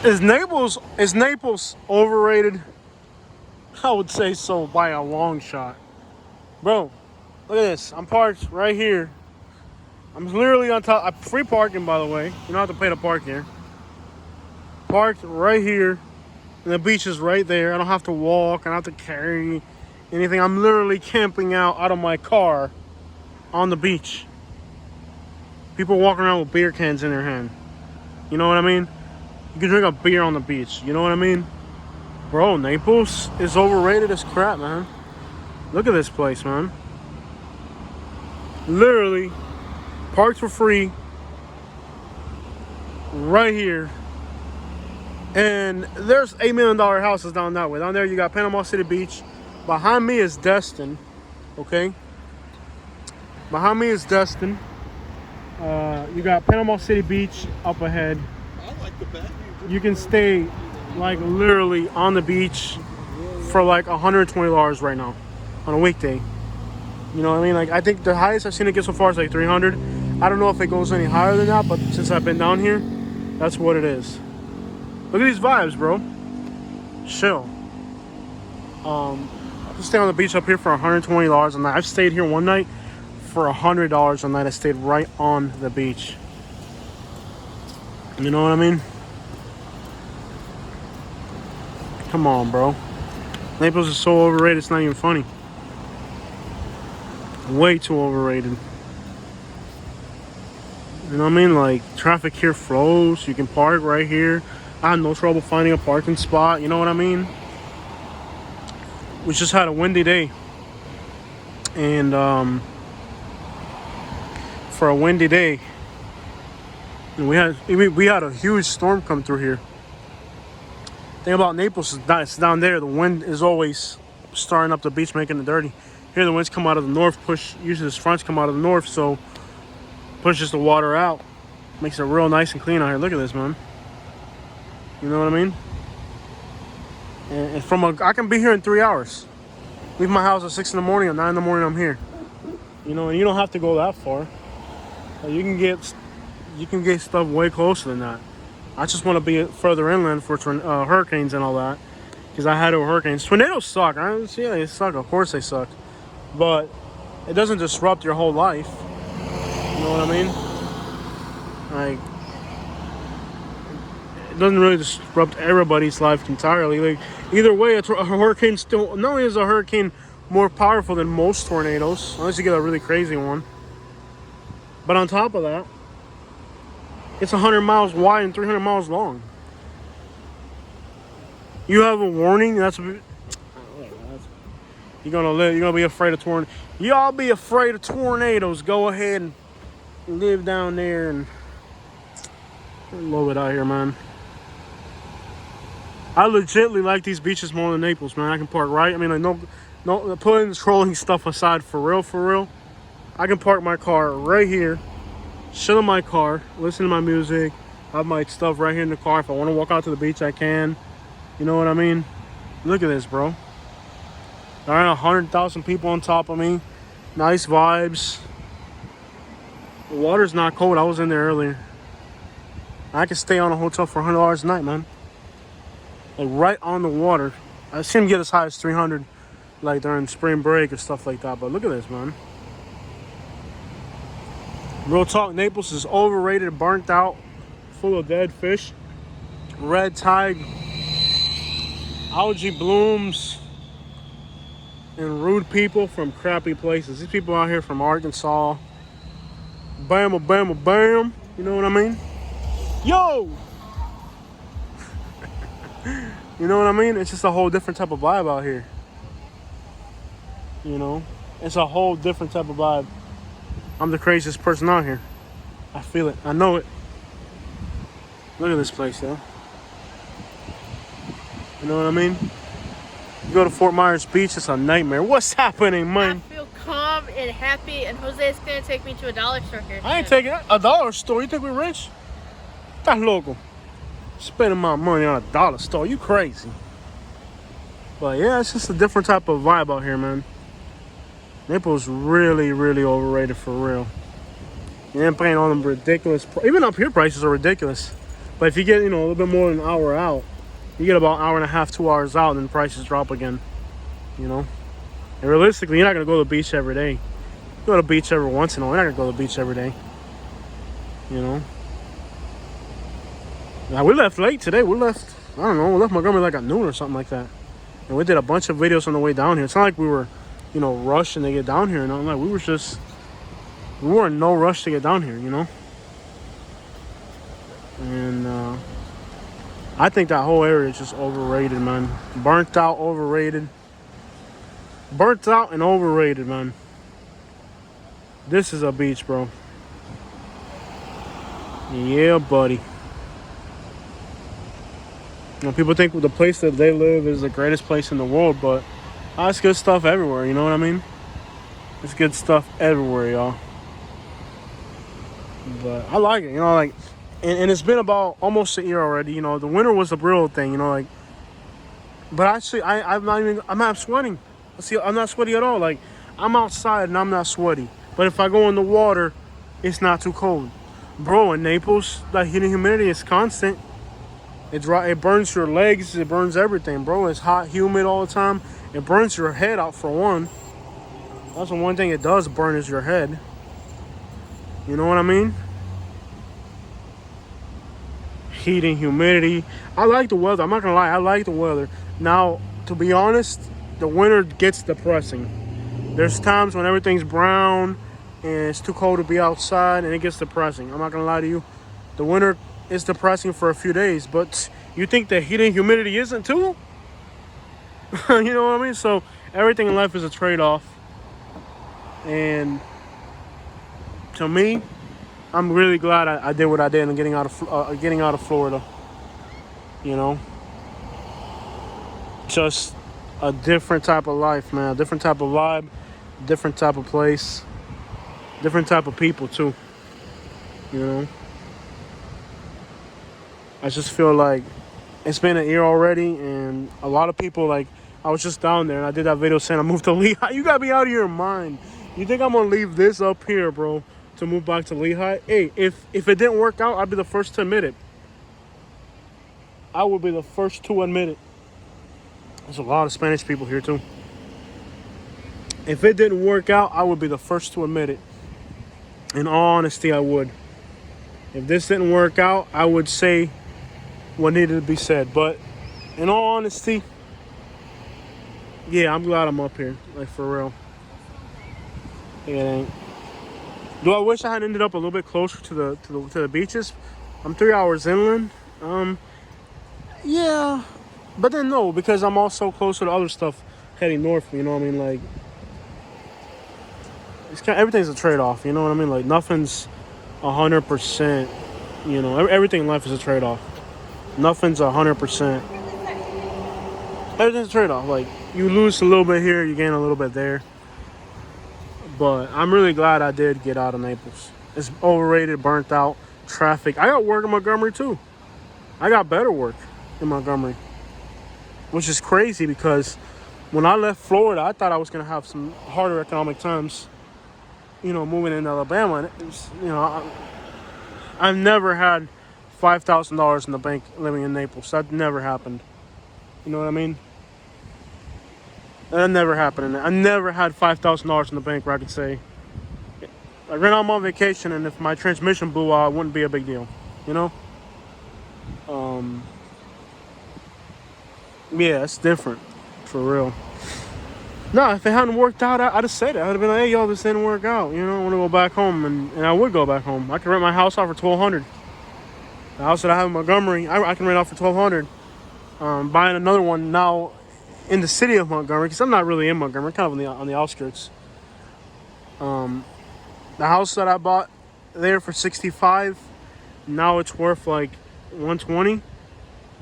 Is Naples overrated? I would say so by a long shot. Bro, look at this. I'm parked right here. I'm literally on top. Free parking, by the way. You don't have to pay to park here. Parked right here. And the beach is right there. I don't have to walk. I don't have to carry anything. I'm literally camping out of my car on the beach. People walking around with beer cans in their hand. You know what I mean? You can drink a beer on the beach. You know what I mean? Bro, Naples is overrated as crap, man. Look at this place, man. Literally, parked for free. Right here. And there's $8 million houses down that way. Down there, you got Panama City Beach. Behind me is Destin. Okay? Behind me is Destin. You got Panama City Beach up ahead. I like the back. You can stay like literally on the beach for like $120 right now on a weekday. You know what I mean? Like I think the highest I've seen it get so far is like 300. I don't know if it goes any higher than that, but since I've been down here, that's what it is. Look at these vibes, bro. Chill. I stay on the beach up here for $120 a night. I've stayed here one night for $100 a night. I stayed right on the beach. You know what I mean? Come on, bro. Naples is so overrated, it's not even funny. Way too overrated. You know what I mean? Like, traffic here flows. You can park right here. I had no trouble finding a parking spot. You know what I mean? We just had a windy day. And, for a windy day, and we had a huge storm come through here. Thing about Naples is that it's down there. The wind is always starting up the beach, making it dirty. Here the winds come out of the north, usually the fronts come out of the north, so pushes the water out. Makes it real nice and clean out here. Look at this, man. You know what I mean? And I can be here in 3 hours. Leave my house at 6 in the morning, at 9 in the morning I'm here. You know, and you don't have to go that far. You can get stuff way closer than that. I just want to be further inland for hurricanes and all that, because I had hurricanes. Tornadoes suck. Yeah, they suck. Of course they suck, but it doesn't disrupt your whole life. You know what I mean? Like, it doesn't really disrupt everybody's life entirely. Like, either way, a hurricane still, not only is a hurricane more powerful than most tornadoes, unless you get a really crazy one, but on top of that, it's 100 miles wide and 300 miles long. You have a warning. You're gonna be afraid of tornadoes. Y'all be afraid of tornadoes. Go ahead and live down there and love it out here, man. I legitimately like these beaches more than Naples, man. I can park right. I mean, like no, putting trolling stuff aside, for real. I can park my car right here. Chill in my car, listen to my music, have my stuff right here in the car. If I want to walk out to the beach, I can. You know what I mean? Look at this, bro. There are 100,000 people on top of me. Nice vibes. The water's not cold. I was in there earlier. I can stay on a hotel for $100 a night, man. Like right on the water. I've seen them get as high as 300, like during spring break or stuff like that. But look at this, man. Real talk, Naples is overrated, burnt out, full of dead fish, red tide, algae blooms, and rude people from crappy places. These people out here from Arkansas, bam, bam, bam, you know what I mean? Yo! You know what I mean? It's just a whole different type of vibe out here. You know? It's a whole different type of vibe. I'm the craziest person out here. I feel it. I know it. Look at this place, though. You know what I mean? You go to Fort Myers Beach, it's a nightmare. What's happening, man? I feel calm and happy, and Jose is going to take me to a dollar store here. I ain't taking a dollar store. You think we're rich? That's local. Spending my money on a dollar store. You crazy. But yeah, it's just a different type of vibe out here, man. Naples really overrated for real. You ain't paying all them ridiculous. Even up here, prices are ridiculous. But if you get, a little bit more than an hour out, you get about an hour and a half, 2 hours out, and then prices drop again. And realistically, you're not gonna go to the beach every day. You go to the beach every once in a while. You're not gonna go to the beach every day. Now we left late today. We left, I don't know, we left Montgomery like at noon or something like that. And we did a bunch of videos on the way down here. It's not like we were, rushing to get down here. Like we were in no rush to get down here, And I think that whole area is just overrated, man. Burnt out, overrated. Burnt out and overrated, man. This is a beach, bro. Yeah, buddy. People think the place that they live is the greatest place in the world, but it's good stuff everywhere, you know what I mean? It's good stuff everywhere, y'all. But I like it, and it's been about almost a year already, the winter was the real thing, but actually, I'm not sweating. See, I'm not sweaty at all. Like, I'm outside and I'm not sweaty. But if I go in the water, it's not too cold. Bro, in Naples, the heat and humidity is constant. It burns your legs. It burns everything, bro. It's hot, humid all the time. It burns your head out for one. That's the one thing it does burn is your head. You know what I mean? Heat and humidity. I like the weather. I'm not going to lie. I like the weather. Now, to be honest, the winter gets depressing. There's times when everything's brown and it's too cold to be outside and it gets depressing. I'm not going to lie to you. The winter is depressing for a few days, but you think the heat and humidity isn't too? You know what I mean? So everything in life is a trade-off. And to me, I'm really glad I did what I did in getting out of Florida. Just a different type of life, man. A different type of vibe, different type of place, different type of people too. I just feel like it's been a year already, and a lot of people, like, I was just down there and I did that video saying I moved to Lehigh. You gotta be out of your mind. You think I'm gonna leave this up here, bro, to move back to Lehigh? Hey, if it didn't work out, I'd be the first to admit it. I would be the first to admit it. There's a lot of Spanish people here too. If it didn't work out, I would be the first to admit it. In all honesty, I would. If this didn't work out, I would say what needed to be said. But in all honesty, yeah, I'm glad I'm up here. Like, for real. It ain't. Do I wish I had ended up a little bit closer to the beaches? I'm 3 hours inland. Yeah. But then no, because I'm also closer to other stuff heading north. You know what I mean? Like, everything's a trade-off. You know what I mean? Like, nothing's 100%. Everything in life is a trade-off. Nothing's 100%. Everything's a trade-off. Like, you lose a little bit here, you gain a little bit there. But I'm really glad I did get out of Naples. It's overrated, burnt out, traffic. I got work in Montgomery too. I got better work in Montgomery. Which is crazy because when I left Florida, I thought I was going to have some harder economic times, moving into Alabama. And it was, I've never had $5,000 in the bank living in Naples. That never happened. You know what I mean? That never happened. I never had $5,000 in the bank where I could say, like, right now I'm on vacation, and if my transmission blew out, it wouldn't be a big deal. Yeah, it's different, for real. No, if it hadn't worked out, I'd have said it. I'd have been like, hey, yo, this didn't work out. I want to go back home, and I would go back home. I could rent my house out for $1,200. The house that I have in Montgomery, I can rent out for $1,200. Buying another one now in the city of Montgomery, because I'm not really in Montgomery, kind of on the outskirts. The house that I bought there for $65, now it's worth like $120.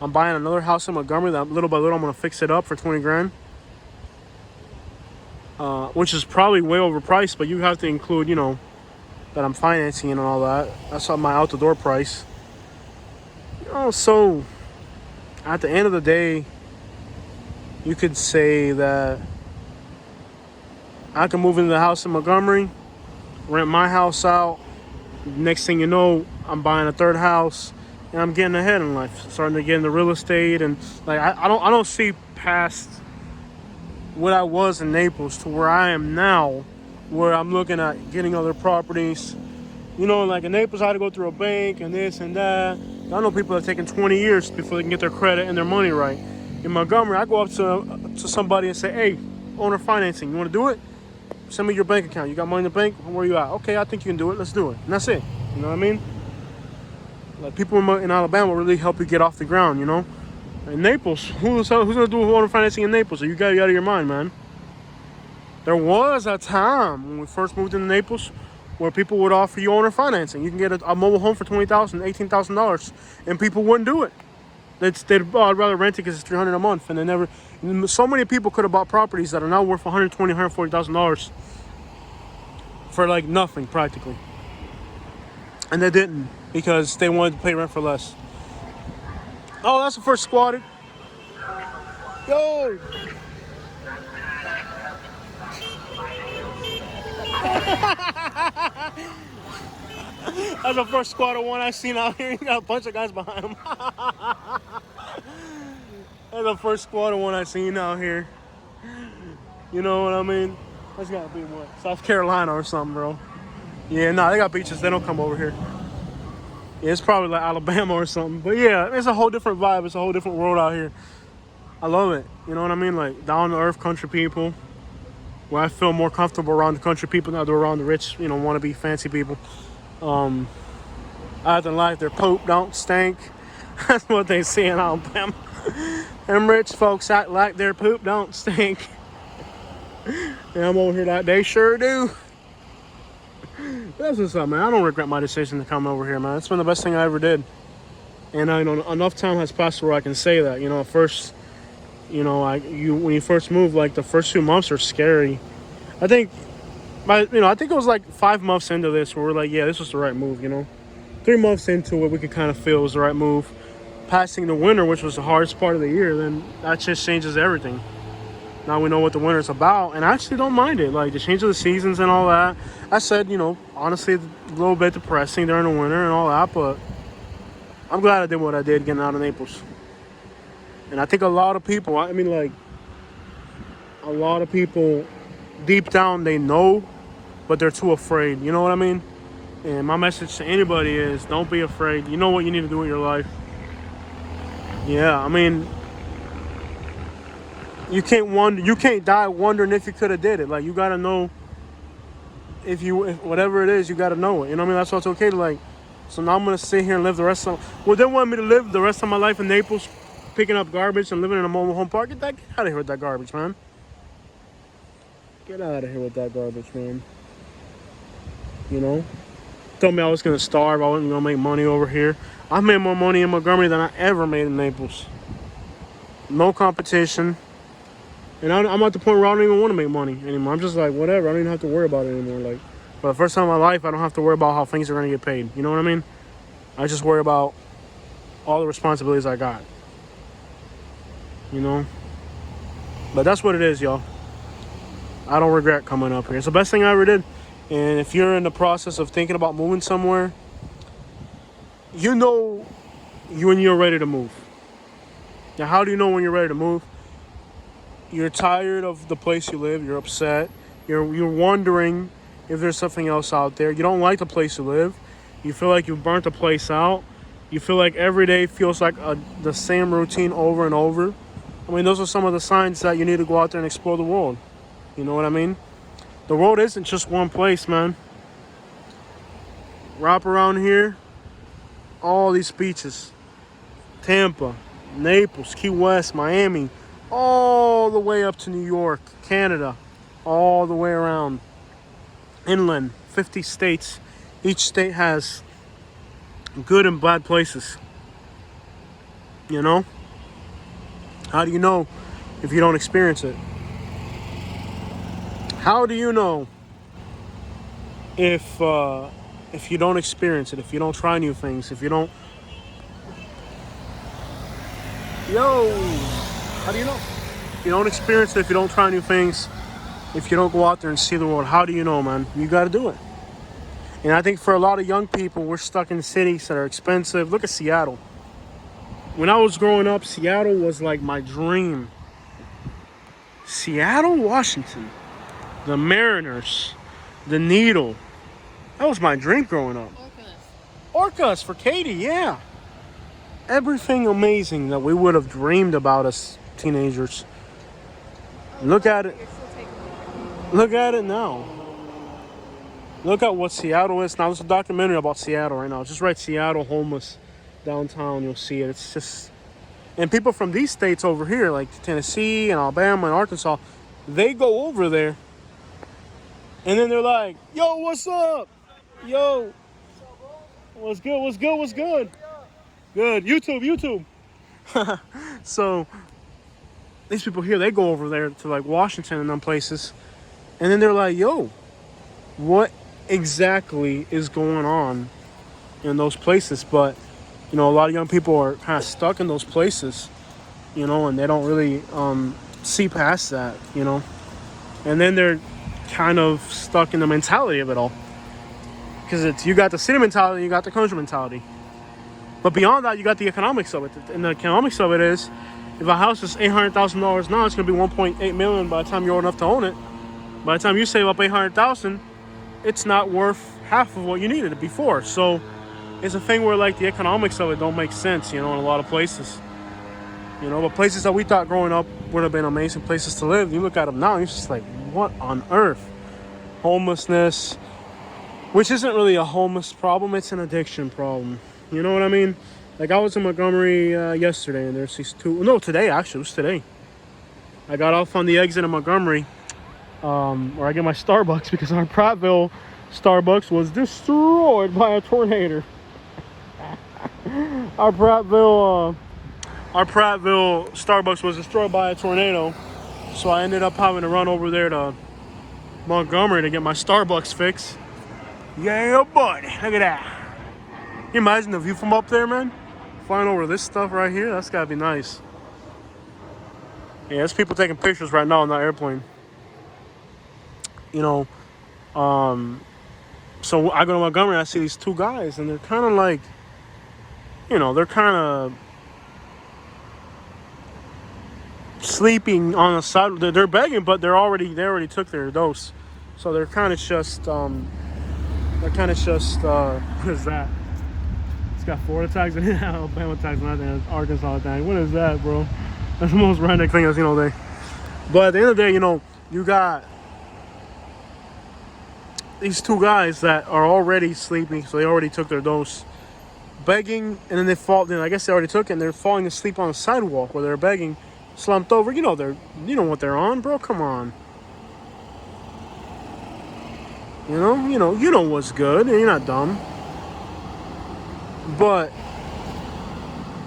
I'm buying another house in Montgomery that little by little I'm gonna fix it up for $20,000. Which is probably way overpriced, but you have to include, that I'm financing and all that. That's my out the door price. So at the end of the day, you could say that I can move into the house in Montgomery, rent my house out. Next thing you know, I'm buying a third house and I'm getting ahead in life, starting to get into real estate, and like I don't see past what I was in Naples to where I am now, where I'm looking at getting other properties. You know, like in Naples, I had to go through a bank and this and that. I know people have taken 20 years before they can get their credit and their money right. In Montgomery, I go up to somebody and say, "Hey, owner financing, you want to do it? Send me your bank account. You got money in the bank? Where you at? Okay, I think you can do it. Let's do it." And that's it. You know what I mean? Like people in Alabama really help you get off the ground. You know, in Naples, who's gonna do owner financing in Naples? You got you out of your mind, man. There was a time when we first moved into Naples where people would offer you owner financing. You can get a mobile home for $20,000, $18,000, and people wouldn't do it. I'd rather rent it because it's $300 a month, and they never. So many people could have bought properties that are now worth $120,000, $140,000 for like nothing practically, and they didn't because they wanted to pay rent for less. Oh, that's the first squatted. Yo. That's the first squatter one I seen out here. You got a bunch of guys behind him. That's the first squatter one I seen out here. You know what I mean? That's gotta be what? South Carolina or something, bro. Yeah, nah, they got beaches. They don't come over here. Yeah, it's probably like Alabama or something. But yeah, it's a whole different vibe. It's a whole different world out here. I love it. You know what I mean? Like down to earth country people. Where I feel more comfortable around the country people than I do around the rich, wannabe fancy people. Out in life, their poop don't stink. That's what they say in Alabama. Them rich folks act like their poop don't stink. And I'm over here like they sure do. That's what's up, man. I don't regret my decision to come over here, man. It's been the best thing I ever did. And enough time has passed where I can say that. First, when you first move, like the first 2 months are scary. I think it was like 5 months into this where we're like, yeah, this was the right move. 3 months into it, we could kind of feel it was the right move. Passing the winter, which was the hardest part of the year, then that just changes everything. Now we know what the winter's about, and I actually don't mind it. Like the change of the seasons and all that. I said, honestly, a little bit depressing during the winter and all that, but I'm glad I did what I did getting out of Naples. And I think a lot of people, a lot of people, deep down, they know, but they're too afraid. You know what I mean? And my message to anybody is, don't be afraid. You know what you need to do in your life. Yeah, you can't die wondering if you could have did it. Like, you got to know if whatever it is, you got to know it. You know what I mean? That's why it's okay to so now I'm going to sit here and live the rest of, well, they want me to live the rest of my life in Naples, picking up garbage and living in a mobile home park. Get out of here with that garbage, man. Get out of here with that garbage, man. Told me I was going to starve. I wasn't going to make money over here. I made more money in Montgomery than I ever made in Naples. No competition. And I'm at the point where I don't even want to make money anymore. I'm just like, whatever. I don't even have to worry about it anymore. Like, for the first time in my life, I don't have to worry about how things are going to get paid. You know what I mean? I just worry about all the responsibilities I got. But that's what it is, y'all. I don't regret coming up here. It's the best thing I ever did. And if you're in the process of thinking about moving somewhere, when you're ready to move. Now, how do you know when you're ready to move? You're tired of the place you live. You're upset. You're wondering if there's something else out there. You don't like the place you live. You feel like you've burnt the place out. You feel like every day feels like the same routine over and over. Those are some of the signs that you need to go out there and explore the world. You know what I mean? The world isn't just one place, man. Wrap around here, all these beaches. Tampa, Naples, Key West, Miami, all the way up to New York, Canada, all the way around. Inland, 50 states. Each state has good and bad places. How do you know if you don't experience it? How do you know if you don't experience it, if you don't try new things, if you don't... How do you know? If you don't experience it, if you don't try new things, if you don't go out there and see the world, how do you know, man? You got to do it. And I think for a lot of young people, we're stuck in cities that are expensive. Look at Seattle. When I was growing up, Seattle was like my dream. Seattle, Washington, the Mariners, the Needle. That was my dream growing up. Orcas for Katie, yeah. Everything amazing that we would have dreamed about as teenagers. Look at it. Look at it now. Look at what Seattle is now. There's a documentary about Seattle right now. Just write Seattle homeless downtown. You'll see it. It's just, and people from these states over here, like Tennessee and Alabama and Arkansas, they go over there, and then they're like, "Yo, what's up? Yo, what's good? What's good? What's good? Good. YouTube." So these people here, they go over there to like Washington and them places, and then they're like, "Yo, what exactly is going on in those places?" But you know, a lot of young people are kind of stuck in those places, you know, and they don't really see past that, you know, and then they're kind of stuck in the mentality of it all, because it's, you got the city mentality, you got the country mentality, but beyond that, you got the economics of it. And the economics of it is, if a house is $800,000 now, it's going to be $1.8 million by the time you're old enough to own it. By the time you save up $800,000, it's not worth half of what you needed it before. So it's a thing where like the economics of it don't make sense, you know, in a lot of places. You know, but places that we thought growing up would have been amazing places to live, you look at them now, and you're just like, what on earth? Homelessness, which isn't really a homeless problem, it's an addiction problem. You know what I mean? Like, I was in Montgomery yesterday, and there's these two, no, today, actually, it was today. I got off on the exit of Montgomery, where I get my Starbucks, because our Prattville Starbucks was destroyed by a tornado. Our Prattville Starbucks was destroyed by a tornado, so I ended up having to run over there to Montgomery to get my Starbucks fix. Yeah, buddy, look at that. Can you imagine the view from up there, man? Flying over this stuff right here, that's gotta be nice. Yeah, there's people taking pictures right now on that airplane. You know, so I go to Montgomery, I see these two guys, and they're kind of like, you know, they're kind of sleeping on the side. They're begging, but they already took their dose, so they're kind of just what is that? It's got Florida tags in it, Alabama tags, nothing, Arkansas tag. What is that, bro? That's the most random thing I've seen all day. But at the end of the day, you know, you got these two guys that are already sleeping, so they already took their dose, begging, and then they fall. Then I guess they already took it, and they're falling asleep on the sidewalk where they're begging, slumped over. You know what they're on, bro. Come on. You know what's good, and you're not dumb. But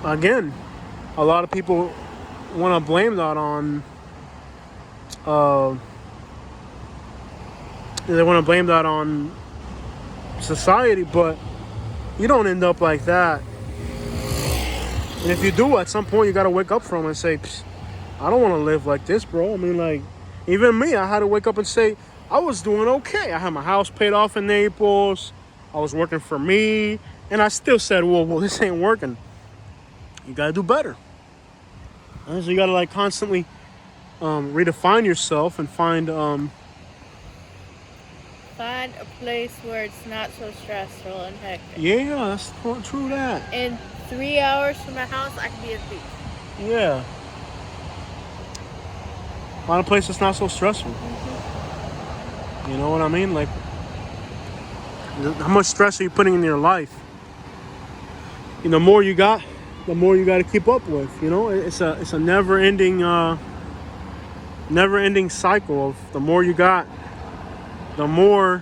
again, a lot of people want to blame that on. They want to blame that on society, but you don't end up like that. And if you do, at some point you got to wake up from it and say, I don't want to live like this, bro. I mean, like, even me, I had to wake up and say, I was doing okay. I had my house paid off in Naples. I was working for me. And I still said, well, this ain't working. You got to do better. And so you got to, like, constantly redefine yourself and find a place where it's not so stressful and hectic. Yeah, that's true that. In 3 hours from my house, I can be at the beach. Yeah. Find a place that's not so stressful. You know what I mean? Like, how much stress are you putting in your life? You know, the more you got to keep up with. You know, it's a never-ending cycle of the more you got, the more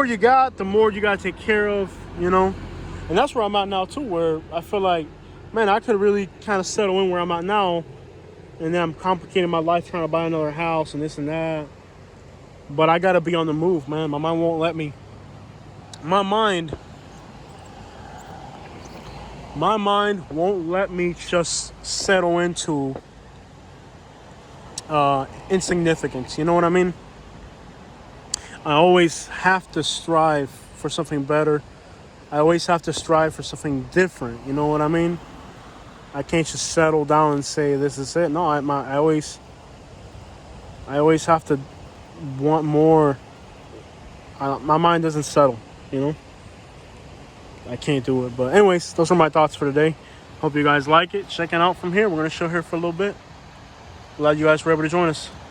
you got, the more you got to take care of. You know, and that's where I'm at now too. Where I feel like, man, I could really kind of settle in where I'm at now. And then I'm complicating my life trying to buy another house and this and that. But I got to be on the move, man. My mind won't let me. My mind won't let me just settle into insignificance. You know what I mean? I always have to strive for something better. I always have to strive for something different. You know what I mean? I can't just settle down and say this is it. No, I always have to want more. My mind doesn't settle. You know, I can't do it. But anyways, those are my thoughts for today. Hope you guys like it. Checking out from here. We're gonna show here for a little bit. Glad you guys were able to join us.